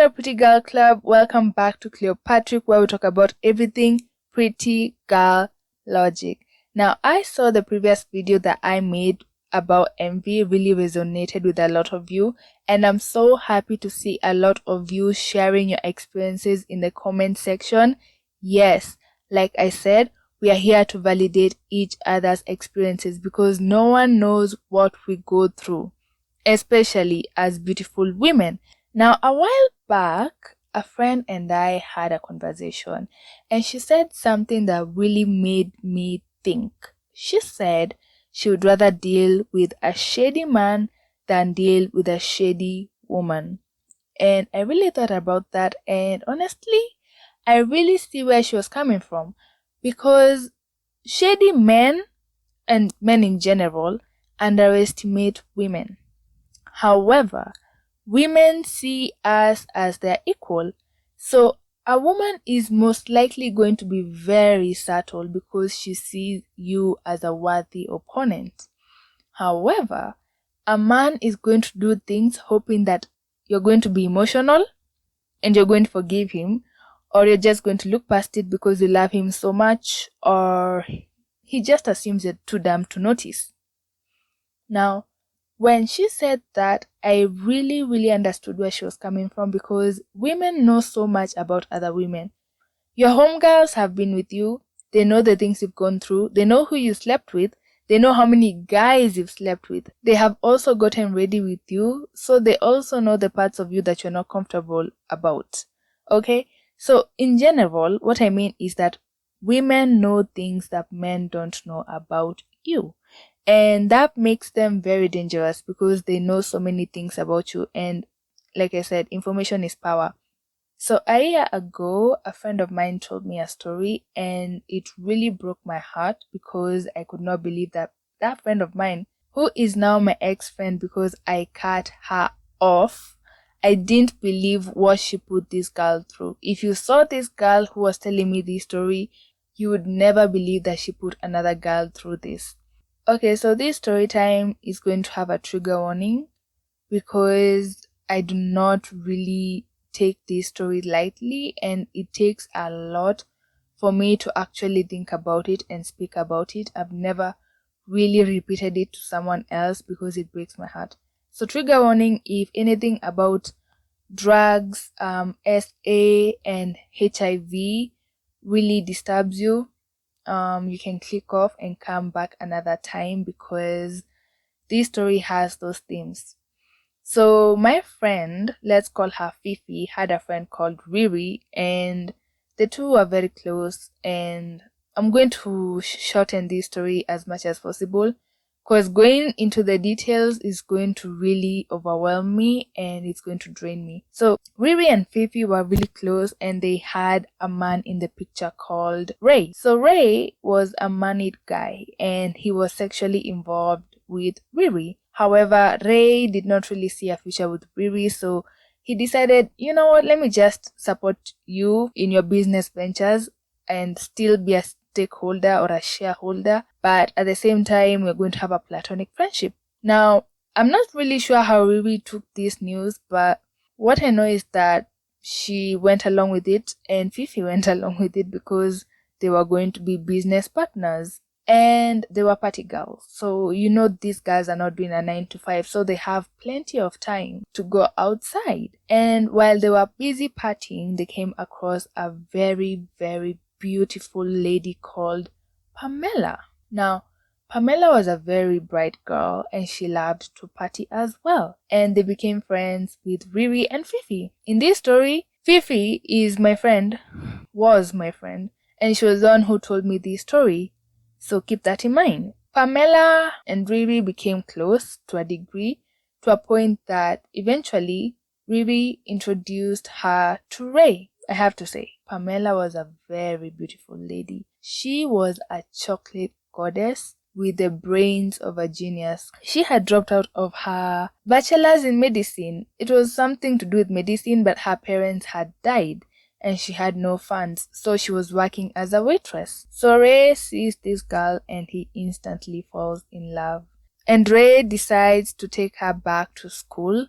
there, Pretty Girl Club. Welcome back to Cleopatra, where we talk about everything pretty girl logic. Now, I saw the previous video that I made about envy really resonated with a lot of you, and I'm so happy to see a lot of you sharing your experiences in the comment section. Yes, like I said, we are here to validate each other's experiences because no one knows what we go through, especially as beautiful women. Now, a while back, a friend and I had a conversation, and she said something that really made me think. She said she would rather deal with a shady man than deal with a shady woman. And I really thought about that, and honestly, I really see where she was coming from, because shady men, and men in general, underestimate women. However, women see us as their equal. So a woman is most likely going to be very subtle because she sees you as a worthy opponent. However, a man is going to do things hoping that you're going to be emotional and you're going to forgive him, or you're just going to look past it because you love him so much, or he just assumes you're too dumb to notice. Now, when she said that, I really understood where she was coming from, because women know so much about other women. Your homegirls have been with you. They know the things you've gone through. They know who you slept with. They know how many guys you've slept with. They have also gotten ready with you, so they also know the parts of you that you're not comfortable about. Okay? So in general, what I mean is that women know things that men don't know about you. And that makes them very dangerous because they know so many things about you. And like I said, information is power. So a year ago, a friend of mine told me a story, and it really broke my heart because I could not believe that that friend of mine, who is now my ex-friend because I cut her off, I didn't believe what she put this girl through. If you saw this girl who was telling me this story, you would never believe that she put another girl through this. Okay, so this story time is going to have a trigger warning because I do not really take this story lightly, and it takes a lot for me to actually think about it and speak about it. I've never really repeated it to someone else because it breaks my heart. So trigger warning: if anything about drugs, SA and HIV really disturbs you, you can click off and come back another time because this story has those themes. So my friend, let's call her Fifi, had a friend called Riri, and the two were very close. And I'm going to shorten this story as much as possible because going into the details is going to really overwhelm me and it's going to drain me. So Riri and Fifi were really close, and they had a man in the picture called Ray. So Ray was a married guy and he was sexually involved with Riri. However, Ray did not really see a future with Riri, so he decided, you know what, let me just support you in your business ventures and still be a stakeholder or a shareholder, but at the same time, we're going to have a platonic friendship. Now, I'm not really sure how Riri took this news, but what I know is that she went along with it and Fifi went along with it because they were going to be business partners. And they were party girls. So, you know, these guys are not doing a 9 to 5, so they have plenty of time to go outside. And while they were busy partying, they came across a very beautiful lady called Pamela. Now, Pamela was a very bright girl and she loved to party as well. And they became friends with Riri and Fifi. In this story, Fifi is my friend, was my friend, and she was the one who told me this story. So keep that in mind. Pamela and Riri became close to a degree, to a point that eventually Riri introduced her to Ray. I have to say, Pamela was a very beautiful lady. She was a chocolate goddess with the brains of a genius. She had dropped out of her bachelor's in medicine. It was something to do with medicine, but her parents had died and she had no funds, so she was working as a waitress. So Ray sees this girl and he instantly falls in love. And Ray decides to take her back to school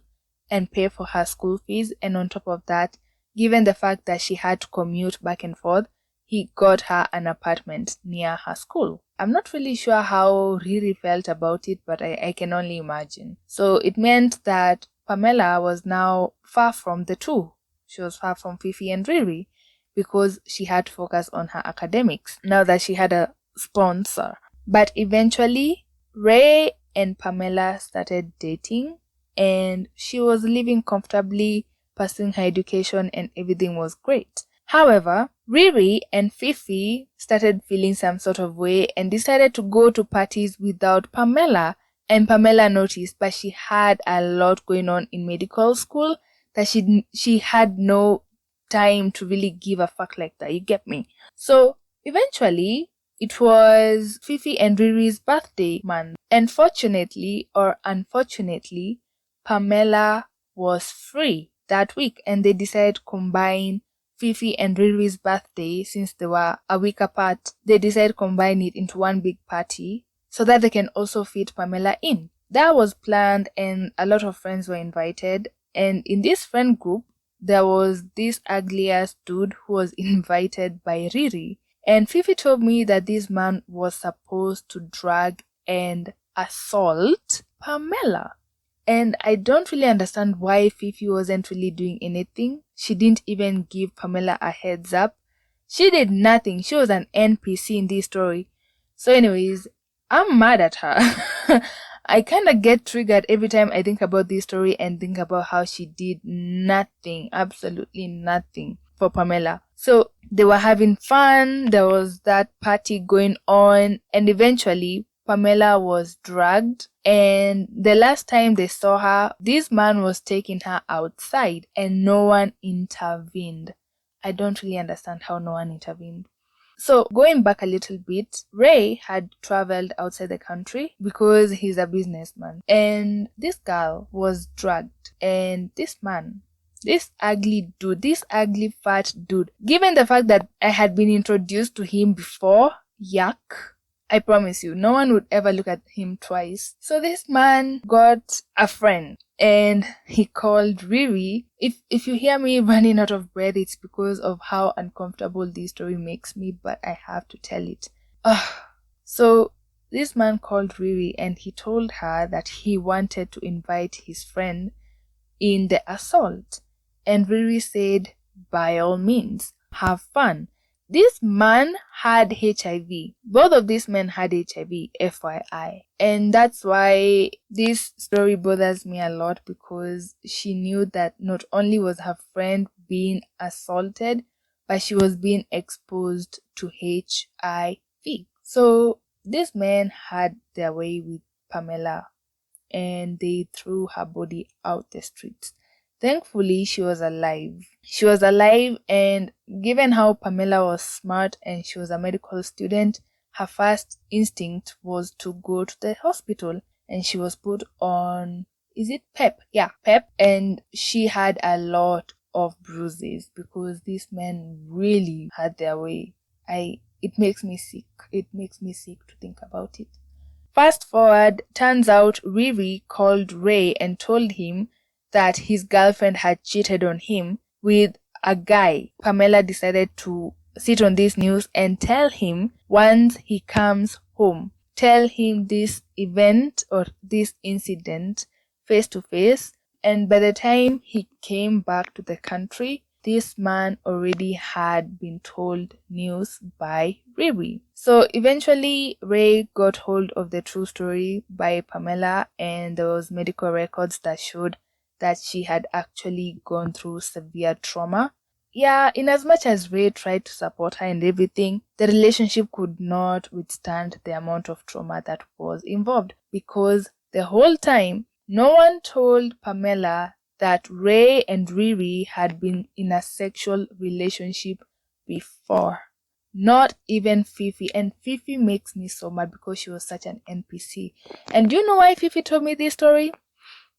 and pay for her school fees. And on top of that, given the fact that she had to commute back and forth, he got her an apartment near her school. I'm not really sure how Riri felt about it, but I can only imagine. So it meant that Pamela was now far from the two. She was far from Fifi and Riri because she had to focus on her academics now that she had a sponsor. But eventually, Ray and Pamela started dating, and she was living comfortably, pursuing her education, and everything was great. However, Riri and Fifi started feeling some sort of way and decided to go to parties without Pamela. And Pamela noticed, but she had a lot going on in medical school that she had no time to really give a fuck like that. You get me? So eventually, it was Fifi and Riri's birthday month. And fortunately or unfortunately, Pamela was free that week, and they decided to combine Fifi and Riri's birthday. Since they were a week apart, they decided to combine it into one big party so that they can also fit Pamela in. That was planned, and a lot of friends were invited. And in this friend group, there was this ugly ass dude who was invited by Riri. And Fifi told me that this man was supposed to drag and assault Pamela. And I don't really understand why Fifi wasn't really doing anything. She didn't even give Pamela a heads up. She did nothing. She was an NPC in this story. So anyways, I'm mad at her. I kind of get triggered every time I think about this story and think about how she did nothing, absolutely nothing for Pamela. So they were having fun. There was that party going on, and eventually Pamela was dragged, and the last time they saw her, this man was taking her outside and no one intervened. I don't really understand how no one intervened. So going back a little bit, Ray had traveled outside the country because he's a businessman, and this girl was dragged, and this man, this ugly dude, this ugly fat dude, given the fact that I had been introduced to him before, yuck, I promise you, no one would ever look at him twice. So this man got a friend, and he called Riri. If you hear me running out of breath, it's because of how uncomfortable this story makes me, but I have to tell it. So this man called Riri, and he told her that he wanted to invite his friend in the assault. And Riri said, by all means, have fun. This man had HIV. Both of these men had HIV, FYI. And that's why this story bothers me a lot, because she knew that not only was her friend being assaulted, but she was being exposed to HIV. So these men had their way with Pamela, and they threw her body out the streets. Thankfully, she was alive. She was alive, and given how Pamela was smart and she was a medical student, her first instinct was to go to the hospital, and she was put on, is it PEP? Yeah, PEP. And she had a lot of bruises because these men really had their way. It makes me sick. It makes me sick to think about it. Fast forward, turns out Riri called Ray and told him that his girlfriend had cheated on him with a guy. Pamela decided to sit on this news and tell him once he comes home. Tell him this event or this incident face to face. And by the time he came back to the country, this man already had been told news by Riri. So eventually, Ray got hold of the true story by Pamela, and there was medical records that showed that she had actually gone through severe trauma. Yeah, in as much as Ray tried to support her and everything, the relationship could not withstand the amount of trauma that was involved, because the whole time, no one told Pamela that Ray and Riri had been in a sexual relationship before. Not even Fifi. And Fifi makes me so mad because she was such an NPC. And do you know why Fifi told me this story?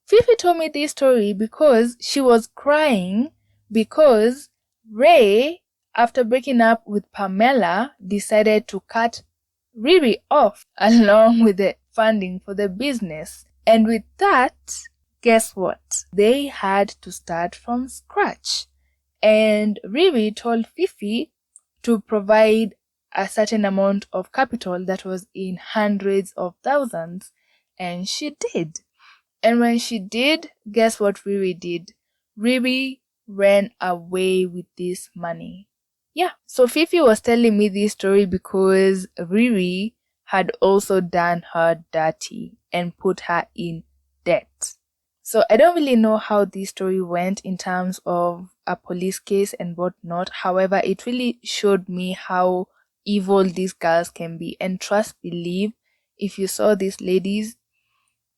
Fifi told me this story because she was crying because Ray, after breaking up with Pamela, decided to cut Riri off along with the funding for the business. And with that, guess what? They had to start from scratch. And Riri told Fifi to provide a certain amount of capital that was in hundreds of thousands. And she did. And when she did, guess what Riri did? Riri ran away with this money. Yeah, so Fifi was telling me this story because Riri had also done her dirty and put her in debt. So I don't really know how this story went in terms of a police case and whatnot. However, it really showed me how evil these girls can be. And trust, believe, if you saw these ladies,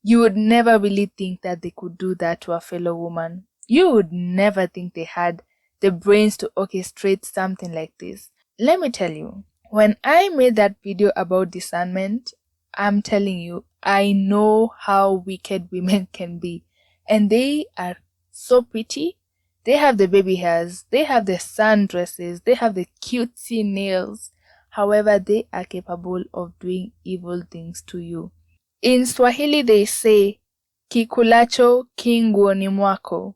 you would never really think that they could do that to a fellow woman. You would never think they had the brains to orchestrate something like this. Let me tell you, when I made that video about discernment, I'm telling you, I know how wicked women can be. And they are so pretty. They have the baby hairs, they have the sundresses, they have the cutesy nails. However, they are capable of doing evil things to you. In Swahili they say, kikulacho kinguoni mwako.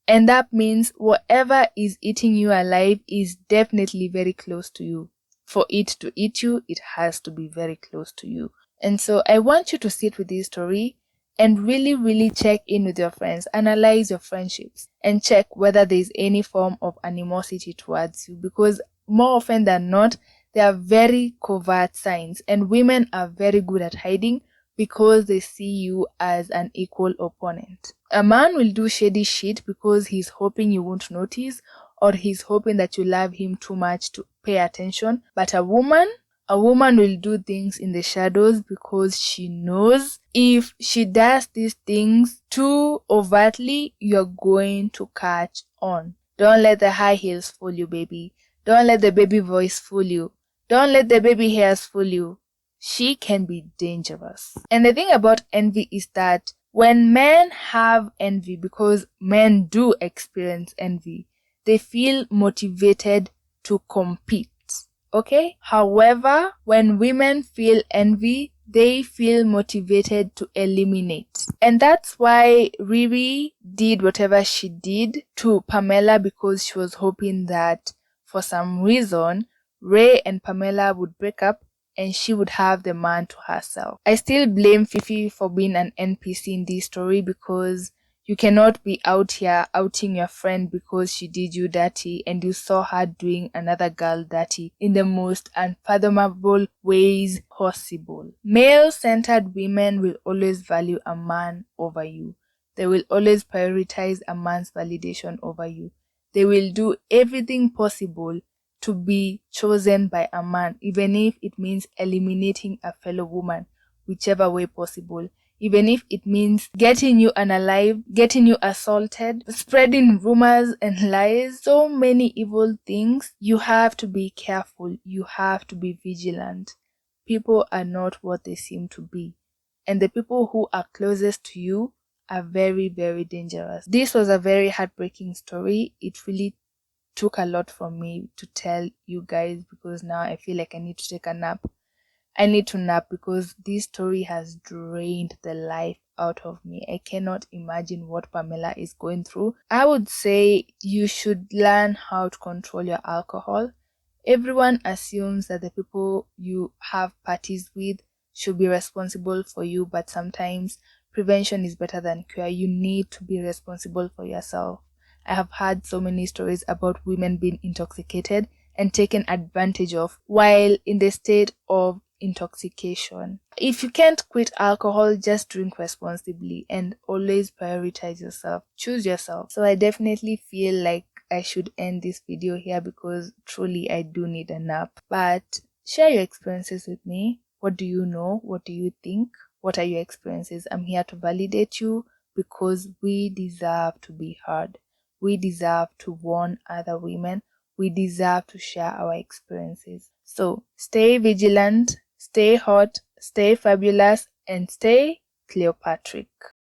And that means whatever is eating you alive is definitely very close to you. For it to eat you, it has to be very close to you. And so I want you to sit with this story and really check in with your friends, analyze your friendships, and check whether there is any form of animosity towards you, because more often than not, there are very covert signs, and women are very good at hiding because they see you as an equal opponent. A man will do shady shit because he's hoping you won't notice, or he's hoping that you love him too much to pay attention. But a woman will do things in the shadows because she knows if she does these things too overtly, you're going to catch on. Don't let the high heels fool you, baby. Don't let the baby voice fool you. Don't let the baby hairs fool you. She can be dangerous. And the thing about envy is that when men have envy, because men do experience envy, they feel motivated to compete. Okay? However, when women feel envy, they feel motivated to eliminate. And that's why Riri did whatever she did to Pamela, because she was hoping that for some reason, Ray and Pamela would break up and she would have the man to herself. I still blame Fifi for being an NPC in this story, because you cannot be out here outing your friend because she did you dirty and you saw her doing another girl dirty in the most unfathomable ways possible. Male-centered women will always value a man over you. They will always prioritize a man's validation over you. They will do everything possible to be chosen by a man, even if it means eliminating a fellow woman, whichever way possible. Even if it means getting you unalive, getting you assaulted, spreading rumors and lies, so many evil things. You have to be careful. You have to be vigilant. People are not what they seem to be. And the people who are closest to you are very dangerous. This was a very heartbreaking story. It really took a lot from me to tell you guys, because now I feel like I need to take a nap. I need to nap because this story has drained the life out of me. I cannot imagine what Pamela is going through. I would say you should learn how to control your alcohol. Everyone assumes that the people you have parties with should be responsible for you, but sometimes prevention is better than cure. You need to be responsible for yourself. I have heard so many stories about women being intoxicated and taken advantage of while in the state of intoxication. If you can't quit alcohol, just drink responsibly and always prioritize yourself. Choose yourself. So I definitely feel like I should end this video here because truly I do need a nap. But share your experiences with me. What do you know? What do you think? What are your experiences? I'm here to validate you because we deserve to be heard. We deserve to warn other women. We deserve to share our experiences. So stay vigilant, stay hot, stay fabulous, and stay Cleopatra.